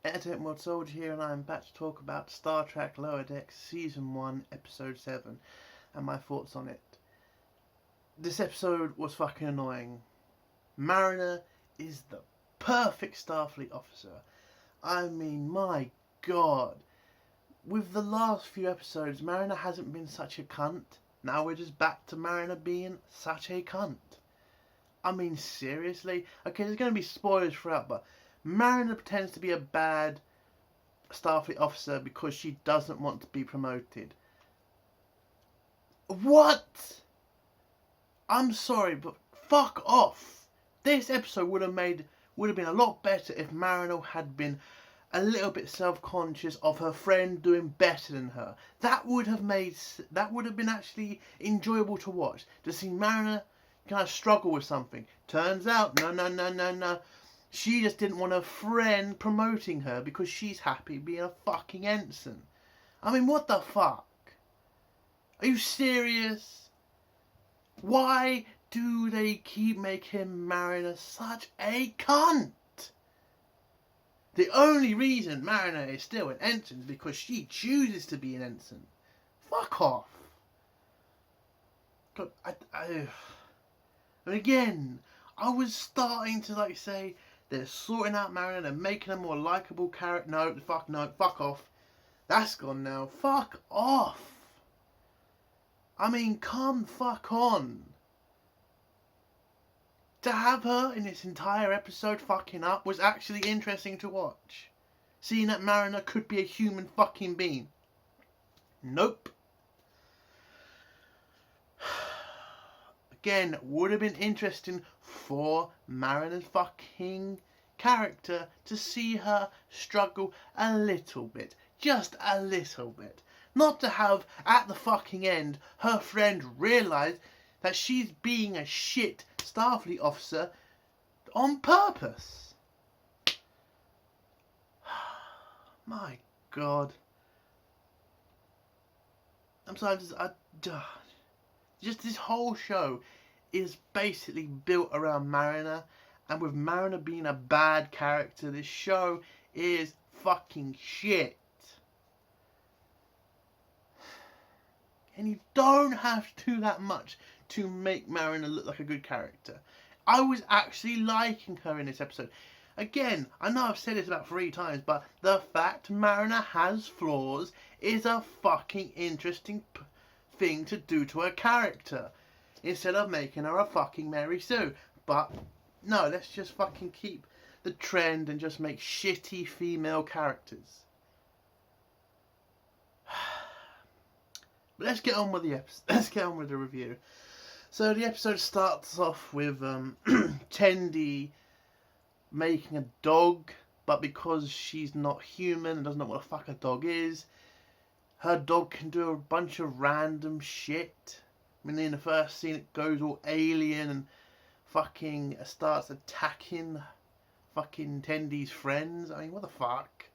Entertainment World Soldier here, and I am back to talk about Star Trek Lower Decks Season 1, Episode 7, and my thoughts on it. This episode was fucking annoying. Mariner is the perfect Starfleet officer. I mean, my god. With the last few episodes, Mariner hasn't been such a cunt. Now we're just back to Mariner being such a cunt. I mean, seriously? Okay, there's going to be spoilers throughout, but Mariner pretends to be a bad Starfleet officer because she doesn't want to be promoted. What? I'm sorry, but fuck off. This episode would have been a lot better if Mariner had been a little bit self-conscious of her friend doing better than her. That would have been actually enjoyable to watch. To see Mariner kind of struggle with something. Turns out, no. She just didn't want her friend promoting her because she's happy being a fucking ensign. I mean, what the fuck? Are you serious? Why do they keep making Mariner such a cunt? The only reason Mariner is still an ensign is because she chooses to be an ensign. Fuck off. God, and again, I was starting to say, they're sorting out Mariner, they're making a more likeable character. No, fuck off. That's gone now. Fuck off. I mean, come fuck on. To have her in this entire episode fucking up was actually interesting to watch. Seeing that Mariner could be a human fucking being. Nope. Again, would have been interesting for Mariner's fucking character to see her struggle a little bit. Just a little bit. Not to have, at the fucking end, her friend realise that she's being a shit Starfleet officer on purpose. My god. I'm sorry, just this whole show is basically built around Mariner, and with Mariner being a bad character, this show is fucking shit. And you don't have to do that much to make Mariner look like a good character. I was actually liking her in this episode. Again, I know I've said this about 3 times, but the fact Mariner has flaws is a fucking interesting thing to do to her character. Instead of making her a fucking Mary Sue. But, no, let's just fucking keep the trend and just make shitty female characters. But let's get on with the episode. Let's get on with the review. So the episode starts off with Tendi making a dog, but because she's not human and doesn't know what the fuck a dog is, her dog can do a bunch of random shit. I mean, in the first scene it goes all alien and fucking starts attacking fucking Tendi's friends. I mean, what the fuck?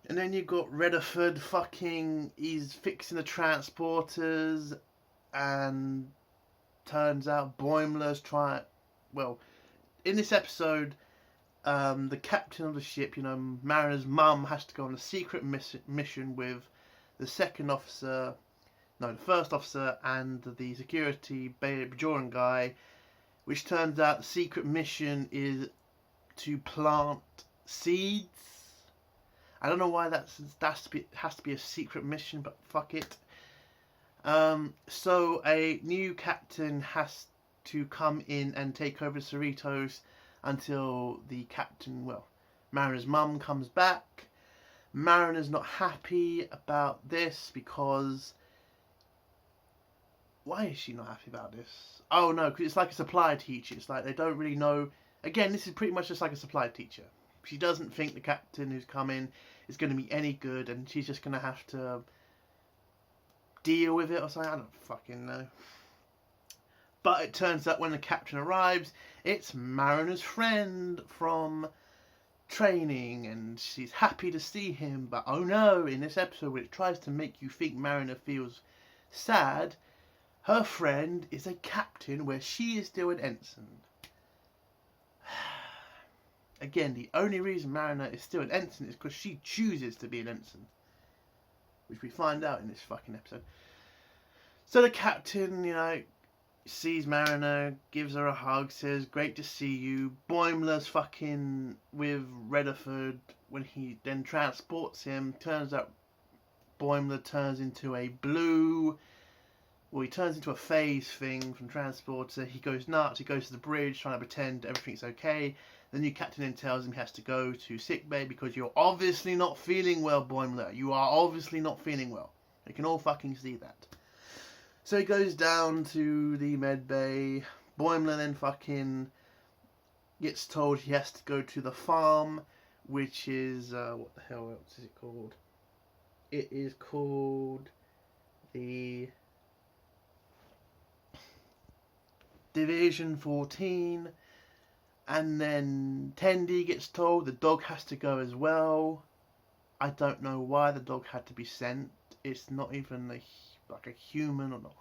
And then you got Rutherford fucking, he's fixing the transporters, and turns out Boimler's in this episode, the captain of the ship, Mariner's mum has to go on a secret mission with the first officer and the security Bajoran guy, which turns out the secret mission is to plant seeds. I don't know why that has to be a secret mission, but fuck it. So a new captain has to come in and take over Cerritos until the captain, Mariner's mum comes back. Mariner's not happy about this because... Why is she not happy about this? Oh no, because it's like a supply teacher. It's like they don't really know... Again, this is pretty much just like a supply teacher. She doesn't think the captain who's coming is going to be any good, and she's just going to have to deal with it or something. I don't fucking know. But it turns out when the captain arrives, it's Mariner's friend from training, and she's happy to see him. But oh no, in this episode where it tries to make you think Mariner feels sad, her friend is a captain where she is still an ensign. again, the only reason Mariner is still an ensign is because she chooses to be an ensign, which we find out in this fucking episode. So the captain, you know, sees Mariner, gives her a hug, says, "Great to see you." Boimler's fucking with Rutherford when he then transports him. Turns out Boimler turns into a blue... Well, he turns into a phase thing from Transporter. He goes nuts. He goes to the bridge trying to pretend everything's okay. The new captain then tells him he has to go to sickbay because you're obviously not feeling well, Boimler. You are obviously not feeling well. We can all fucking see that. So he goes down to the med bay. Boimler then fucking gets told he has to go to the farm, which is, what the hell else is it called? It is called the Division 14. And then Tendi gets told the dog has to go as well. I don't know why the dog had to be sent. It's not even like a human or not.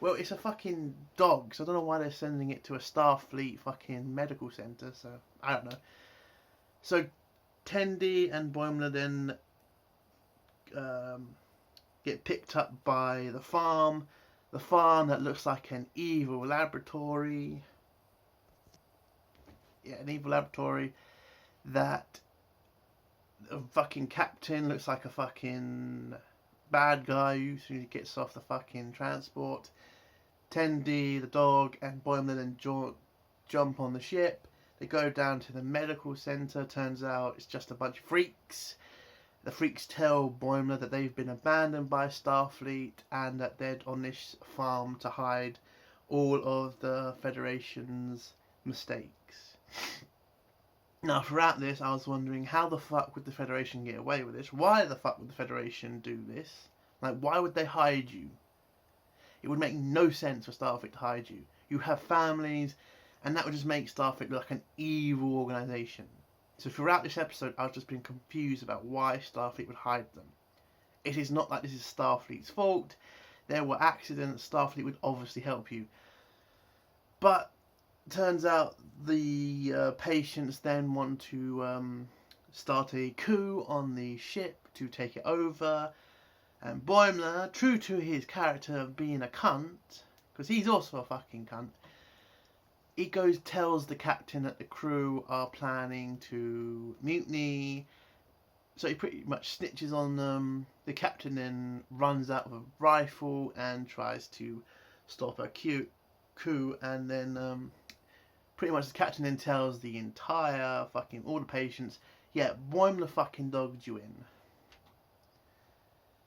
Well, it's a fucking dog, so I don't know why they're sending it to a Starfleet fucking medical centre, so I don't know. So Tendi and Boimler then get picked up by the farm that looks like an evil laboratory. Yeah, an evil laboratory. That a fucking captain looks like a fucking bad guy who gets off the fucking transport. Tendi, the dog, and Boimler then jump on the ship. They go down to the medical centre. Turns out it's just a bunch of freaks. The freaks tell Boimler that they've been abandoned by Starfleet and that they're on this farm to hide all of the Federation's mistakes. Now, throughout this, I was wondering, how the fuck would the Federation get away with this? Why the fuck would the Federation do this? Like, why would they hide you? It would make no sense for Starfleet to hide you. You have families, and that would just make Starfleet look like an evil organisation. So throughout this episode, I've just been confused about why Starfleet would hide them. It is not like this is Starfleet's fault. There were accidents. Starfleet would obviously help you. But turns out the patients then want to start a coup on the ship to take it over. And Boimler, true to his character of being a cunt, because he's also a fucking cunt, he tells the captain that the crew are planning to mutiny. So he pretty much snitches on them. The captain then runs out with a rifle and tries to stop a coup. And then pretty much the captain then tells the entire fucking, all the patients, yeah, Boimler fucking dogged you in.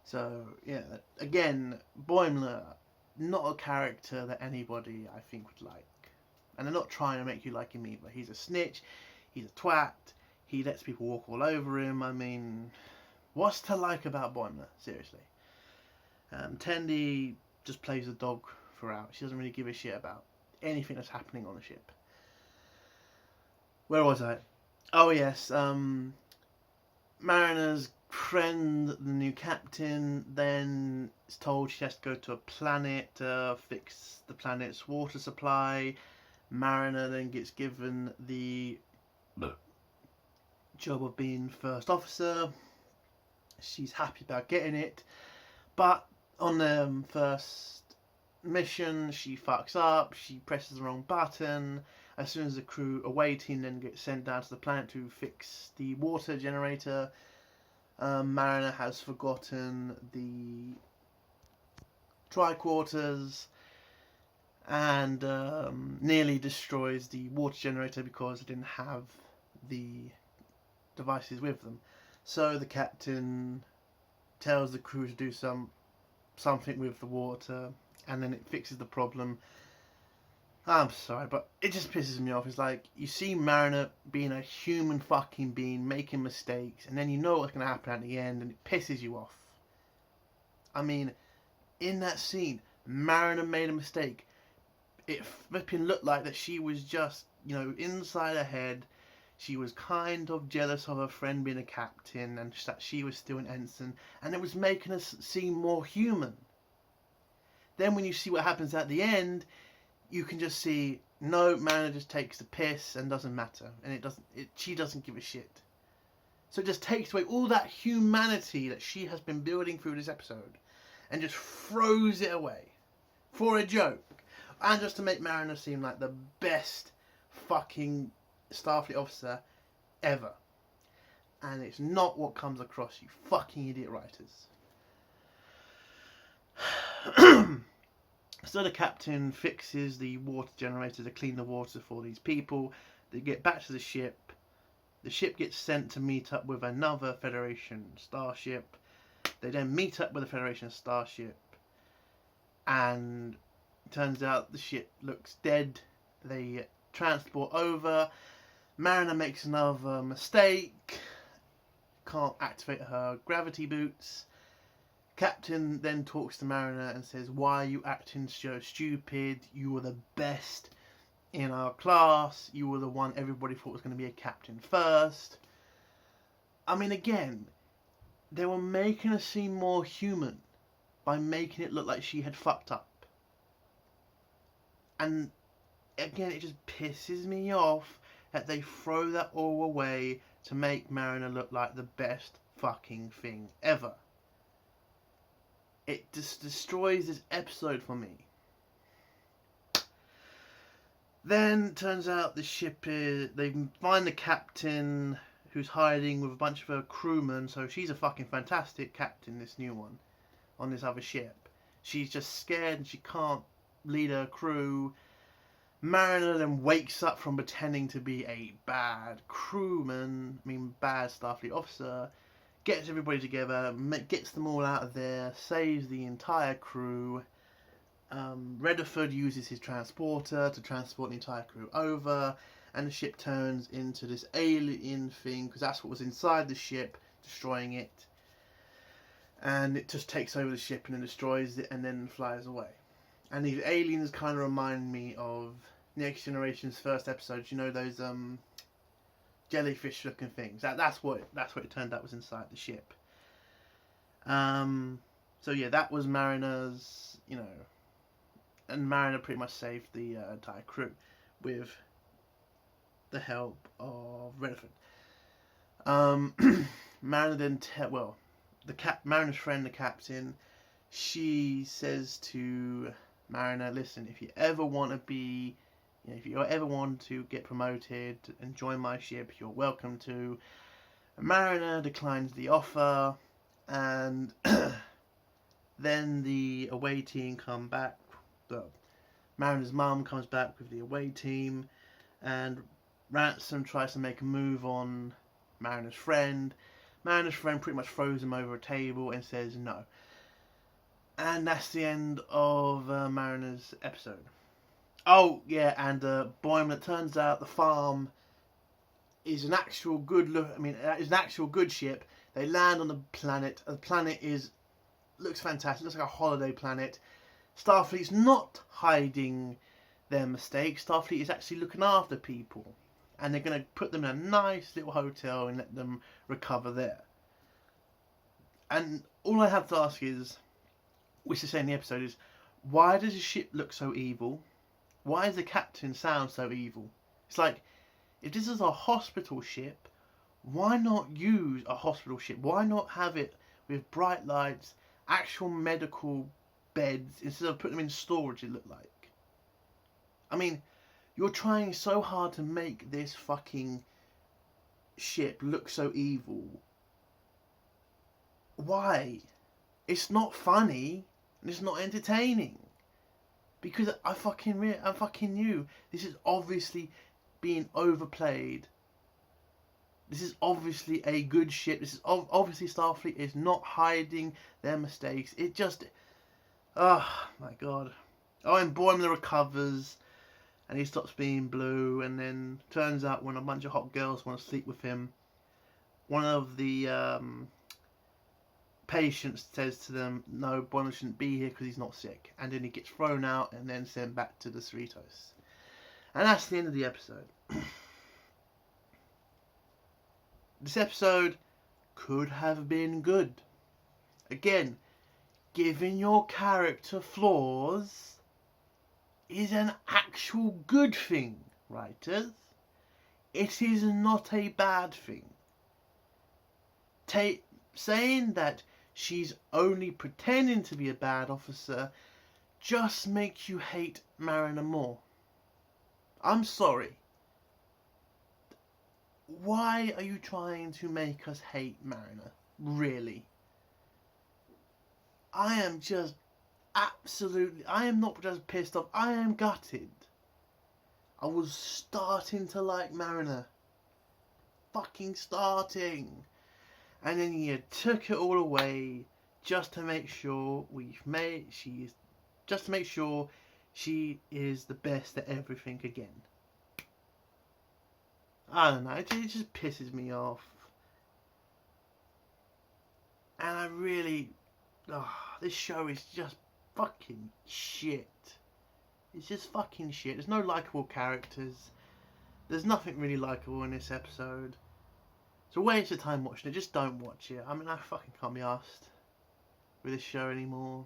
So, yeah, again, Boimler, not a character that anybody, I think, would like. And they're not trying to make you like him either. He's a snitch, he's a twat, he lets people walk all over him. I mean, what's to like about Boimler? Seriously. Tendi just plays the dog throughout. She doesn't really give a shit about anything that's happening on the ship. Where was I? Oh, yes, Mariner's friend, the new captain, then is told she has to go to a planet to fix the planet's water supply. Mariner then gets given the job of being first officer. She's happy about getting it, but on the first mission she fucks up. She presses the wrong button. As soon as the crew away team then gets sent down to the planet to fix the water generator, Mariner has forgotten the tricorders and nearly destroys the water generator because they didn't have the devices with them. So the captain tells the crew to do something with the water, and then it fixes the problem. I'm sorry, but it just pisses me off. It's like, you see Mariner being a human fucking being, making mistakes, and then you know what's going to happen at the end, and it pisses you off. I mean, in that scene, Mariner made a mistake. It flipping looked like that she was just, inside her head, she was kind of jealous of her friend being a captain, and that she was still an ensign, and it was making us seem more human. Then when you see what happens at the end, you can just see No, Mariner just takes the piss and doesn't matter, and she doesn't give a shit. So it just takes away all that humanity that she has been building through this episode, and just throws it away for a joke, and just to make Mariner seem like the best fucking Starfleet officer ever. And it's not what comes across, you fucking idiot writers. So the captain fixes the water generator to clean the water for these people. They get back to the ship. The ship gets sent to meet up with another Federation starship. They then meet up with the Federation starship. And it turns out the ship looks dead. They transport over. Mariner makes another mistake. Can't activate her gravity boots. Captain then talks to Mariner and says, "Why are you acting so stupid? You were the best in our class. You were the one everybody thought was going to be a captain first." I mean, again, they were making her seem more human by making it look like she had fucked up. And again, it just pisses me off that they throw that all away to make Mariner look like the best fucking thing ever. It just destroys this episode for me. Then turns out the ship is... They find the captain who's hiding with a bunch of her crewmen. So she's a fucking fantastic captain, this new one, on this other ship. She's just scared and she can't lead her crew. Mariner then wakes up from pretending to be a bad crewman, bad Starfleet officer, gets everybody together, gets them all out of there, saves the entire crew. Rutherford uses his transporter to transport the entire crew over, and the ship turns into this alien thing, because that's what was inside the ship, destroying it. And it just takes over the ship and then destroys it and then flies away. And these aliens kind of remind me of Next Generation's first episode. You know, those jellyfish looking things. That's what it turned out was inside the ship. So yeah, that was Mariner's, and Mariner pretty much saved the entire crew with the help of Rutherford. Mariner then Mariner's friend, the captain, she says to Mariner, "Listen, if you ever want to be, if you ever want to get promoted and join my ship, you're welcome to." Mariner declines the offer, and then the away team come back. Mariner's mum comes back with the away team, and Ransom tries to make a move on Mariner's friend. Mariner's friend pretty much throws him over a table and says no. And that's the end of Mariner's episode. Oh, yeah, and Boimler, it turns out the farm is an actual good is an actual good ship. They land on the planet. The planet looks fantastic. It looks like a holiday planet. Starfleet's not hiding their mistakes. Starfleet is actually looking after people. And they're going to put them in a nice little hotel and let them recover there. And all I have to ask is, which is saying in the episode, is why does the ship look so evil? Why does the captain sound so evil? It's like, if this is a hospital ship, why not use a hospital ship? Why not have it with bright lights, actual medical beds, instead of putting them in storage, it looked like? I mean, you're trying so hard to make this fucking ship look so evil. Why? It's not funny, and it's not entertaining. Because I fucking knew this is obviously being overplayed. This is obviously a good ship. This is obviously Starfleet is not hiding their mistakes. It just, oh my god. Oh, and Boimler recovers, and he stops being blue. And then turns out when a bunch of hot girls want to sleep with him, one of the patients says to them, "No, Boimler shouldn't be here because he's not sick." And then he gets thrown out and then sent back to the Cerritos. And that's the end of the episode. This episode could have been good. Again, given your character flaws, is an actual good thing, writers. It is not a bad thing. Saying that she's only pretending to be a bad officer just makes you hate Mariner more. I'm sorry. Why are you trying to make us hate Mariner? Really? I am just I am not just pissed off, I am gutted. I was starting to like Mariner. Fucking starting. And then you took it all away just to make sure she is the best at everything again. I don't know, it just pisses me off. And I really, this show is just fucking shit. It's just fucking shit. There's no likeable characters. There's nothing really likeable in this episode. It's a waste of time watching it. Just don't watch it. I mean, I fucking can't be arsed with this show anymore.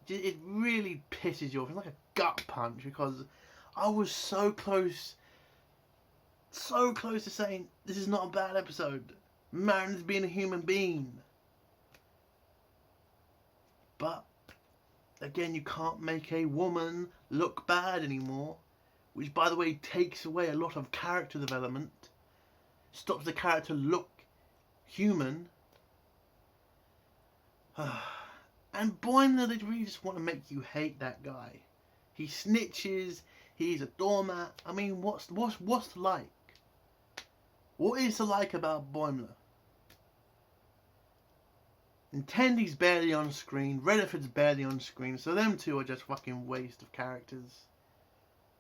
It really pisses you off. It's like a gut punch because I was so close to saying this is not a bad episode. Mariner's being a human being. But again, you can't make a woman look bad anymore, which by the way takes away a lot of character development. Stops the character look human. And Boimler, they really just want to make you hate that guy. He snitches. He's a doormat. I mean, what's like? What is to like about Boimler? And Tendy's barely on screen. Redford's barely on screen. So them two are just fucking waste of characters.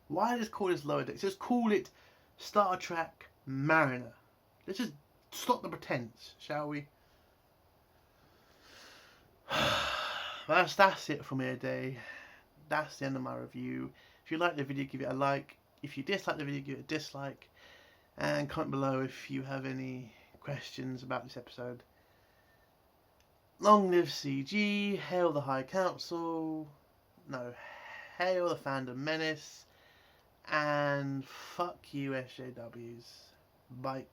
Why just call this Lower Decks? Just call it Star Trek Mariner. Let's just stop the pretense, shall we? That's it from here today. That's the end of my review. If you like the video, give it a like. If you dislike the video, give it a dislike. And comment below if you have any questions about this episode. Long live CG, hail the High Council, no, hail the Fandom Menace, and fuck you SJWs. Bye.